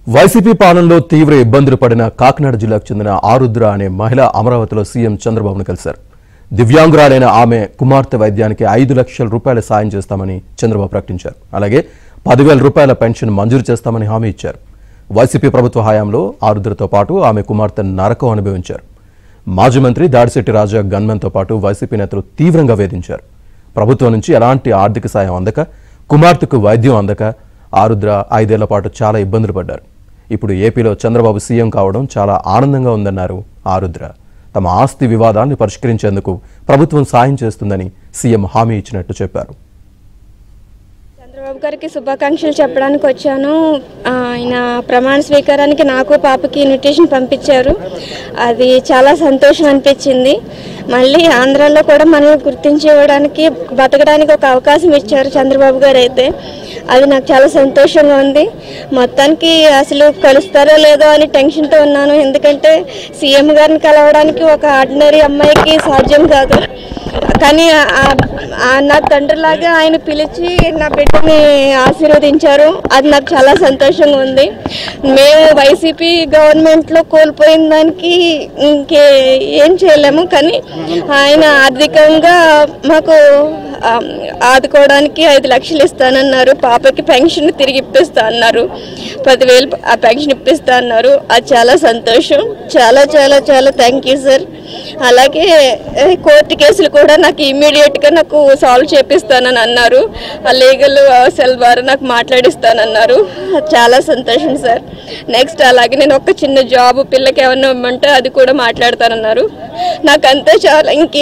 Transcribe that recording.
YCP పాలనలో తీవ్ర ఇబ్బందులు పడిన కాకినాడ జిల్లాకు చెందిన ఆరుద్ర అనే మహిళ అమరావతిలో సీఎం చంద్రబాబును కలిశారు. దివ్యాంగురాలైన ఆమె కుమార్తె వైద్యానికి 5 లక్షల రూపాయల సాయం చేస్తామని చంద్రబాబు ప్రకటించారు. అలాగే 10,000 రూపాయల పెన్షన్ మంజూరు చేస్తామని హామీ ఇచ్చారు. వైసీపీ ప్రభుత్వ హయాంలో ఆరుద్రతో పాటు ఆమె కుమార్తె నరకం అనుభవించారు. మాజీ మంత్రి దాడిశెట్టి రాజా గన్మెన్తో పాటు వైసీపీ నేతలు తీవ్రంగా వేధించారు. ప్రభుత్వం నుంచి ఎలాంటి ఆర్థిక సాయం అందక, కుమార్తెకు వైద్యం అందక ఆరుద్ర 5 ఏళ్ల పాటు చాలా ఇబ్బందులు పడ్డారు. ఇప్పుడు ఏపీలో చంద్రబాబు సీఎం కావడం చాలా ఆనందంగా ఉందన్నారు ఆరుద్ర. తమ ఆస్తి వివాదాన్ని పరిష్కరించేందుకు ప్రభుత్వం సాయం చేస్తుందని సీఎం హామీ ఇచ్చినట్టు చెప్పారు. చంద్రబాబు గారికి శుభాకాంక్షలు చెప్పడానికి వచ్చాను. ఆయన ప్రమాణ స్వీకారానికి నాకు పాపకి ఇన్విటేషన్ పంపించారు. అది చాలా సంతోషం అనిపించింది. మళ్ళీ ఆంధ్రాలో కూడా మనల్ని గుర్తించేయడానికి బతకడానికి ఒక అవకాశం ఇచ్చారు చంద్రబాబు గారు. అయితే అది నాకు చాలా సంతోషంగా ఉంది. మొత్తానికి అసలు కలుస్తారో లేదో అని టెన్షన్తో ఉన్నాను. ఎందుకంటే సీఎం గారిని కలవడానికి ఒక ఆర్డినరీ అమ్మాయికి సాధ్యం కాదు. కానీ నా తండ్రిలాగా ఆయన పిలిచి నా బిడ్డని ఆశీర్వదించారు. అది నాకు చాలా సంతోషంగా ఉంది. మేము వైసీపీ గవర్నమెంట్లో కోల్పోయిన దానికి ఏం చేయలేము. కానీ ఆయన ఆర్థికంగా మాకు ఆదుకోవడానికి 5 లక్షలు ఇస్తానన్నారు. పాపకి పెన్షన్ తిరిగి ఇప్పిస్తా అన్నారు. 10,000 ఆ పెన్షన్ ఇప్పిస్తా అన్నారు. అది చాలా సంతోషం. చాలా చాలా చాలా థ్యాంక్ యూ సార్. అలాగే కోర్టు కేసులు కూడా నాకు ఇమ్మీడియట్గా నాకు సాల్వ్ చేపిస్తానని అన్నారు. ఆ లీగల్ సెల్ ద్వారా నాకు మాట్లాడిస్తానన్నారు. చాలా సంతోషం సార్. నెక్స్ట్ అలాగే నేను ఒక చిన్న జాబ్ పిల్లకి ఏమన్నా ఇవ్వమంటే అది కూడా మాట్లాడతానన్నారు. నాకంతా చాలా ఇంకా